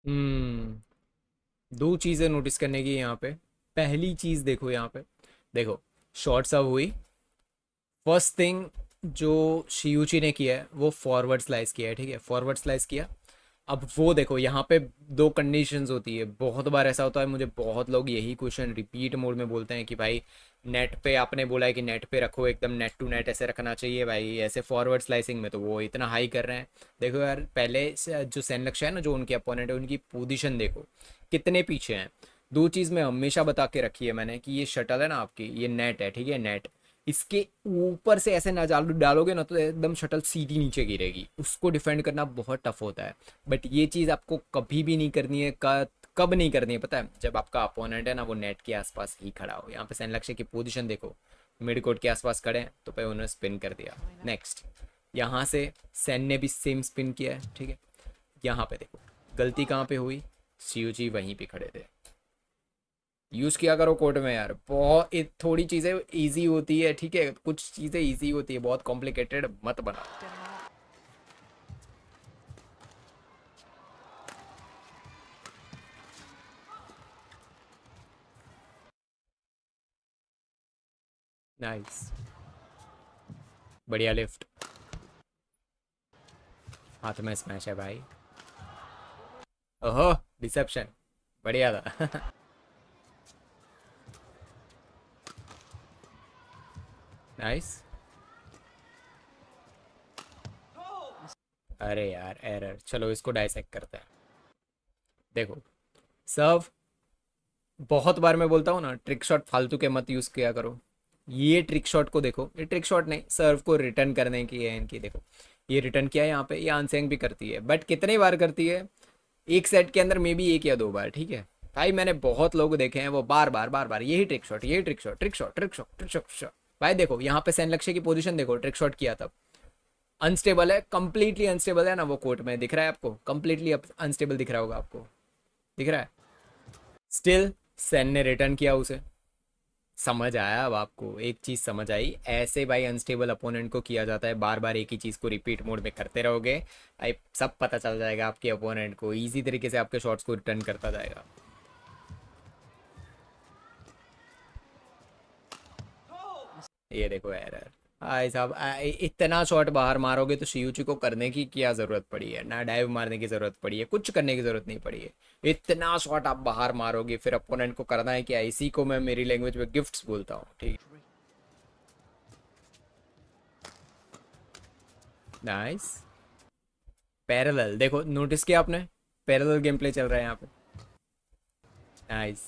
हम्म। दो चीज़ें नोटिस करने की यहाँ पे। पहली चीज़ देखो यहाँ पे, देखो शॉर्ट सर्व हुई। फर्स्ट थिंग जो शियूची ने किया है वो फॉरवर्ड स्लाइस किया है, ठीक है, फॉरवर्ड स्लाइस किया। अब वो देखो यहाँ पे दो कंडीशंस होती है, बहुत बार ऐसा होता है, मुझे बहुत लोग यही क्वेश्चन रिपीट मोड में बोलते हैं कि भाई नेट पे आपने बोला है कि नेट पे रखो, एकदम नेट टू नेट ऐसे रखना चाहिए भाई, ऐसे फॉरवर्ड स्लाइसिंग में तो वो इतना हाई कर रहे हैं। देखो यार पहले जो सैन लक्ष्य है ना, जो उनके अपोनेंट है, उनकी पोजीशन देखो कितने पीछे हैं। दो चीज़ मैं हमेशा बता के रखी है मैंने कि ये शटल है ना आपकी, ये नेट है, ठीक है, नेट, इसके ऊपर से ऐसे ना डालोगे ना तो एकदम शटल सीधी नीचे गिरेगी, उसको डिफेंड करना बहुत टफ होता है। बट ये चीज़ आपको कभी भी नहीं करनी है, कब नहीं करनी है पता है, जब आपका अपोनेंट है ना वो नेट के आसपास ही खड़ा हो। यहाँ पे सैन लक्ष्य की पोजीशन देखो, मिड कोर्ट के आसपास खड़े हैं तो पे उन्होंने स्पिन कर दिया। नेक्स्ट यहाँ से सैन ने भी सेम स्पिन किया है, ठीक है। यहाँ पे देखो गलती कहाँ पे हुई, सीयूजी वहीं पे खड़े थे। यूज़ किया करो कोर्ट में यार, बहुत थोड़ी चीज़ें इजी होती है, ठीक है, कुछ चीज़ें इजी होती है, बहुत कॉम्प्लिकेटेड मत बना। नाइस, बढ़िया लिफ्ट, हाथ में स्मैश है भाई। ओहो, डिसेप्शन, बढ़िया था। नाइस। अरे यार एरर, चलो इसको डाइसेक्ट करते हैं। देखो सर्व, बहुत बार मैं बोलता हूँ ना ट्रिक शॉट फालतू के मत यूज़ किया करो। ये ट्रिक शॉट को देखो, ये ट्रिक शॉट नहीं, सर्व को रिटर्न करने की है इनकी, देखो ये रिटर्न किया है यहाँ पे, ये आंसेंग भी करती है बट कितनी बार करती है, एक सेट के अंदर मे बी एक या दो बार, ठीक है। भाई मैंने बहुत लोग देखे हैं वो बार बार बार बार यही ट्रिक शॉट, यही trick shot, trick shot, trick shot, trick shot. भाई देखो यहाँ पे सैन लक्ष्य की पोजीशन देखो, ट्रिक शॉट किया तब अनस्टेबल है, कंप्लीटली अनस्टेबल है ना, वो कोर्ट में दिख रहा है आपको, कंप्लीटली अनस्टेबल दिख रहा होगा आपको, दिख रहा है। स्टिल सैन ने रिटर्न किया उसे। समझ आया अब आपको, एक चीज समझ आई, ऐसे भाई अनस्टेबल अपोनेंट को किया जाता है, बार बार एक ही चीज को रिपीट मोड में करते रहोगे भाई, सब पता चल जाएगा आपके अपोनेंट को, इजी तरीके से आपके शॉट्स को रिटर्न करता जाएगा। ये देखो एरर। भाई साहब इतना शॉट बाहर मारोगे तो शियूची को करने की क्या जरूरत पड़ी है, ना डाइव मारने की जरूरत पड़ी है, कुछ करने की जरूरत नहीं पड़ी है। इतना शॉट आप बाहर मारोगे फिर अपोनेंट को करना है क्या, इसी को मैं मेरी लैंग्वेज में गिफ्ट्स बोलता हूँ, ठीक। नाइस। पैरेलल देखो, नोटिस किया आपने, पैरेलल गेम प्ले चल रहा है यहाँ पे। नाइस।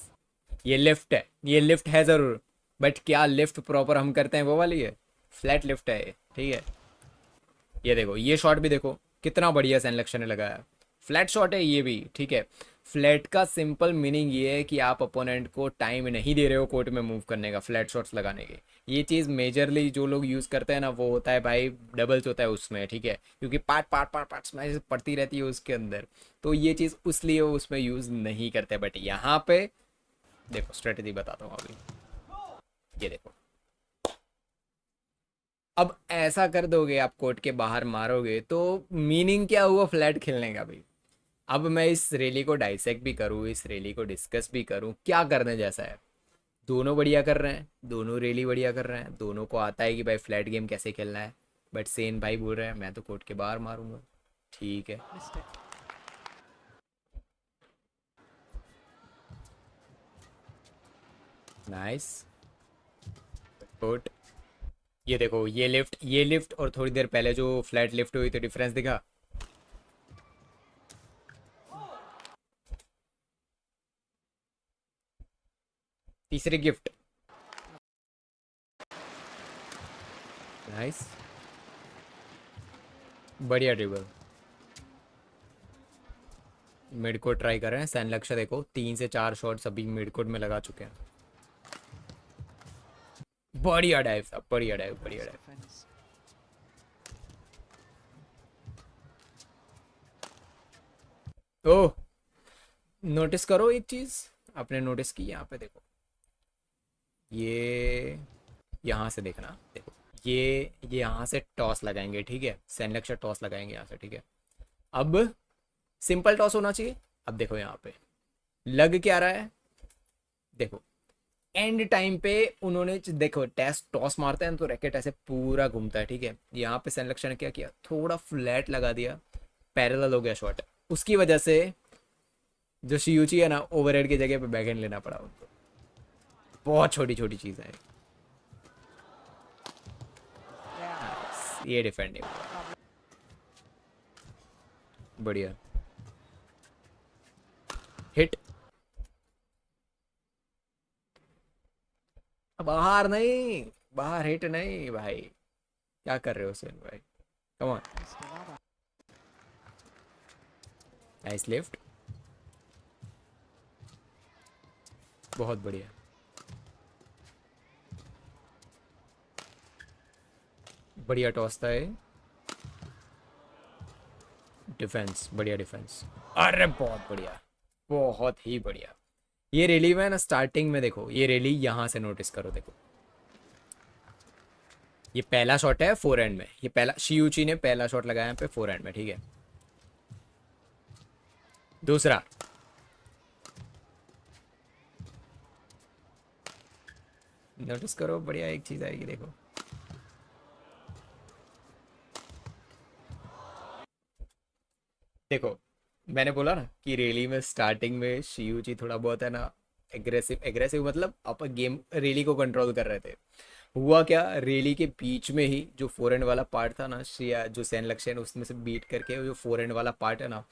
ये लिफ्ट है, ये लिफ्ट है जरूर, बट क्या लिफ्ट प्रॉपर हम करते हैं वो वाली है, फ्लैट लिफ्ट है ये, ठीक है। ये देखो ये शॉट भी देखो कितना बढ़िया सैन लक्ष्य ने लगाया, फ्लैट शॉट है ये भी, ठीक है। फ्लैट का सिंपल मीनिंग ये है कि आप अपोनेंट को टाइम नहीं दे रहे हो कोर्ट में मूव करने का, फ्लैट शॉट्स लगाने के। ये चीज़ मेजरली जो लोग यूज़ करते हैं ना वो होता है भाई डबल्स होता है उसमें, ठीक है, क्योंकि part part part part smash पड़ती रहती है उसके अंदर, तो ये चीज़ उसलिए वो उसमें यूज़ नहीं करते। बट यहाँ पे देखो स्ट्रेटेजी बताता हूँ अभी, ये देखो, अब ऐसा कर दोगे आप कोर्ट के बाहर मारोगे तो मीनिंग क्या हुआ फ्लैट खेलने का भाई। अब मैं इस रैली को डाइसेक्ट भी करूँ, इस रैली को डिस्कस भी करूँ, क्या करने जैसा है। दोनों बढ़िया कर रहे हैं, दोनों रैली बढ़िया कर रहे हैं, दोनों को आता है कि भाई फ्लैट गेम कैसे खेलना है। बट सेन भाई बोल रहे हैं मैं तो कोर्ट के बाहर मारूंगा, ठीक है। नाइस। गुड। ये देखो ये लिफ्ट और थोड़ी देर पहले जो फ्लैट लिफ्ट हुई तो डिफरेंस दिखा। तीसरी गिफ्ट। नाइस, बढ़िया ड्रिबल। मिड कोर्ट ट्राई कर रहे हैं सैन लक्ष्य, देखो 3 से 4 शॉट्स अभी मिड कोर्ट में लगा चुके हैं। बढ़िया डाइव था, बढ़िया डाइव, बढ़िया डाइव। ओह, नोटिस करो एक चीज, आपने नोटिस की यहाँ पे देखो, ये यहाँ से देखना, देखो ये यहाँ से टॉस लगाएंगे, ठीक है, सैन लक्ष्य टॉस लगाएंगे यहाँ से, ठीक है। अब सिंपल टॉस होना चाहिए, अब देखो यहाँ पे लग क्या रहा है, देखो एंड टाइम पे उन्होंने देखो टेस्ट टॉस मारते हैं तो रैकेट ऐसे पूरा घूमता है, ठीक है। यहाँ पे संरक्षण ने क्या किया, थोड़ा फ्लैट लगा दिया, पैरेलल हो गया शॉट, उसकी वजह से जो शियूची है ना ओवरहेड की जगह पे बैकहैंड लेना पड़ा उनको। बहुत छोटी छोटी चीज़ है ये, डिफेंड नहीं हुआ, बढ़िया हिट। बाहर नहीं, बाहर हिट नहीं भाई, क्या कर रहे हो सेन भाई, कम ऑन। नाइस लिफ्ट, बहुत बढ़िया, बढ़िया टॉस था ये, डिफेंस बढ़िया डिफेंस, अरे बहुत बढ़िया, बहुत ही बढ़िया। ये रैली में ना स्टार्टिंग में देखो, ये रैली यहाँ से नोटिस करो, देखो ये पहला शॉट है फोर एंड में, ये पहला शियूची ने पहला शॉट लगाया यहाँ पे फोर एंड में, ठीक है। दूसरा नोटिस करो, बढ़िया एक चीज आएगी देखो, देखो मैंने बोला ना कि रैली में स्टार्टिंग में शियूची थोड़ा बहुत है ना एग्रेसिव, एग्रेसिव मतलब आप गेम रैली को कंट्रोल कर रहे थे। हुआ क्या, रैली के बीच में ही जो फोर एंड वाला पार्ट था ना, शिया जो सैन लक्ष्य उसमें से बीट करके जो फोर एंड वाला पार्ट है ना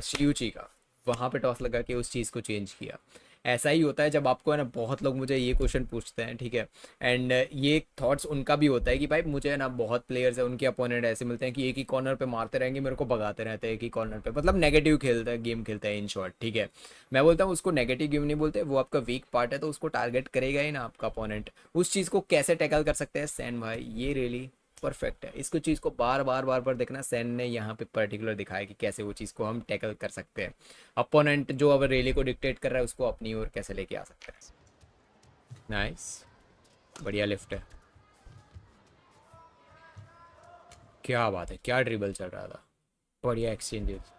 शियूची का, वहां पे टॉस लगा के उस चीज़ को चेंज किया। ऐसा ही होता है जब आपको है ना, बहुत लोग मुझे ये क्वेश्चन पूछते हैं, ठीक है। एंड ये थॉट्स उनका भी होता है कि भाई मुझे है ना बहुत प्लेयर्स है उनके अपोनेंट ऐसे मिलते हैं कि एक ही कॉर्नर पे मारते रहेंगे, मेरे को भगाते रहते हैं एक ही कॉर्नर पे, मतलब नेगेटिव खेलता है, गेम खेलता है इन शॉर्ट, ठीक है। मैं बोलता हूँ उसको नेगेटिव गेम नहीं बोलते, वो आपका वीक पार्ट है तो उसको टारगेट करेगा ही ना आपका अपोनेंट। उस चीज़ को कैसे टैकल कर सकते हैं सैन भाई, ये रियली परफेक्ट है। इसको चीज़ को बार बार बार बार देखना, सैन ने यहाँ पे पर्टिकुलर दिखाया कि कैसे वो चीज़ को हम टैकल कर सकते हैं। अपोनेंट जो अब रैली को डिक्टेट कर रहा है उसको अपनी ओर कैसे लेके आ सकते हैं। नाइस, बढ़िया लिफ्ट है, क्या बात है, क्या ड्रिबल चल रहा था, बढ़िया एक्सचेंजेस।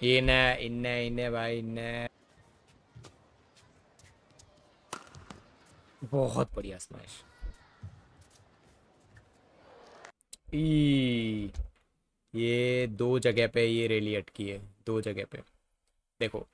इन्ने इन्ने इन्ने भाई इन्ने, बहुत बढ़िया स्मैश। ई ये दो जगह पे ये रैली अटकी है, दो जगह पे देखो,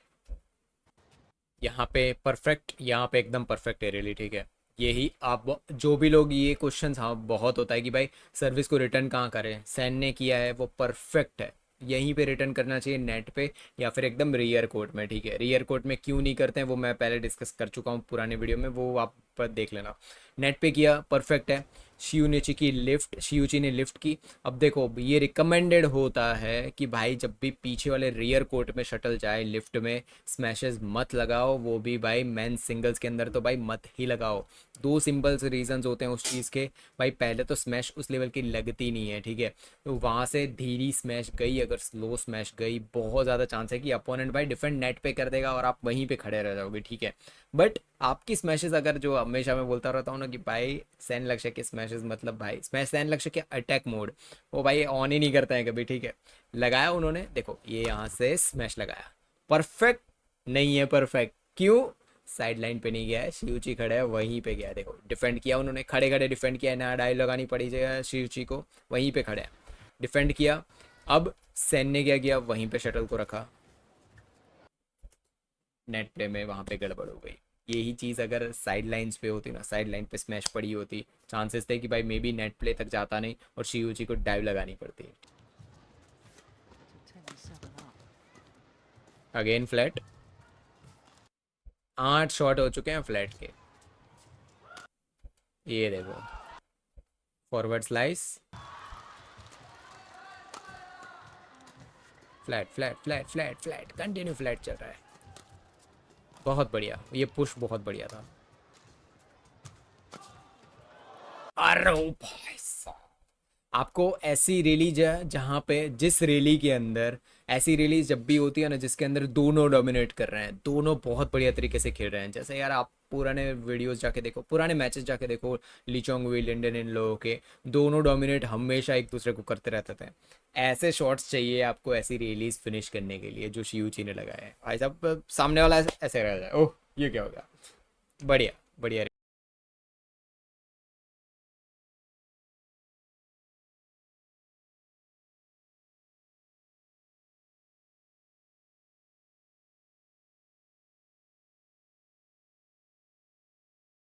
यहाँ पे परफेक्ट, यहाँ पे एकदम परफेक्ट है रैली, ठीक है। यही आप जो भी लोग ये क्वेश्चन हाँ बहुत होता है कि भाई सर्विस को रिटर्न कहाँ करें, सैन ने किया है वो परफेक्ट है, यहीं पे रिटर्न करना चाहिए नेट पे या फिर एकदम रियर कोर्ट में, ठीक है। रियर कोर्ट में क्यों नहीं करते हैं वो मैं पहले डिस्कस कर चुका हूँ पुराने वीडियो में, वो आप पर देख लेना। नेट पे किया परफेक्ट है, शियूची की लिफ्ट, शियूची ने लिफ्ट की। अब देखो ये रिकमेंडेड होता है कि भाई जब भी पीछे वाले रियर कोर्ट में शटल जाए लिफ्ट में स्मैशेस मत लगाओ, वो भी भाई मेन सिंगल्स के अंदर तो भाई मत ही लगाओ। दो सिंपल से रीजंस होते हैं उस चीज़ के, भाई पहले तो स्मैश उस लेवल की लगती नहीं है, ठीक है। तो वहाँ से धीरी स्मैश गई, अगर स्लो स्मैश गई बहुत ज़्यादा चांस है कि अपोनेंट भाई डिफेंड नेट पे कर देगा और आप वहीं पे खड़े रह जाओगे, ठीक है। बट आपकी स्मैशेस अगर, जो हमेशा मैं बोलता रहता हूँ ना कि भाई सैन लक्ष्य के स्मैशेस मतलब भाई स्मैश सैन लक्ष्य के अटैक मोड वो भाई ऑन ही नहीं करते हैं कभी, ठीक है। लगाया उन्होंने, देखो ये यहाँ से स्मैश लगाया, परफेक्ट नहीं है, परफेक्ट क्यों, साइड लाइन पे नहीं गया है, शिवची खड़े है वहीं पे गया है, देखो डिफेंड किया उन्होंने, खड़े खड़े डिफेंड किया, ना डाई लगानी पड़ी जगह शिवची को, वहीं पे खड़े हैं डिफेंड किया। अब सैन ने क्या किया, वहीं पे शटल को रखा, नेट प्ले में वहाँ पे गड़बड़ हो गई। यही चीज़ अगर साइड लाइन्स पे होती ना, साइड लाइन पे स्मैश पड़ी होती, चांसेस थे कि भाई मे बी नेट प्ले तक जाता नहीं और शियूची को डाइव लगानी पड़ती। अगेन फ्लैट, 8 शॉट हो चुके हैं फ्लैट के, ये देखो forward slice, flat flat flat flat flat continue flat चल रहा है, बहुत बढ़िया, ये पुश बहुत बढ़िया था। अरे ओ भाई साहब, आपको ऐसी रैली जहाँ पे जिस रैली के अंदर, ऐसी रैली जब भी होती है ना जिसके अंदर दोनों डोमिनेट कर रहे हैं, दोनों बहुत बढ़िया तरीके से खेल रहे हैं, जैसे यार आप पुराने वीडियोस जाके देखो, पुराने मैचेस जाके देखो, लीचोंग विल लिंडन इन लोगों के, दोनों डोमिनेट हमेशा एक दूसरे को करते रहते थे। ऐसे शॉट्स चाहिए आपको ऐसी रिलीज फिनिश करने के लिए जो शियूची ने लगाया है। भाई साहब सामने वाला ऐसे रह जाए, ओह ये क्या हो गया। बढ़िया बढ़िया।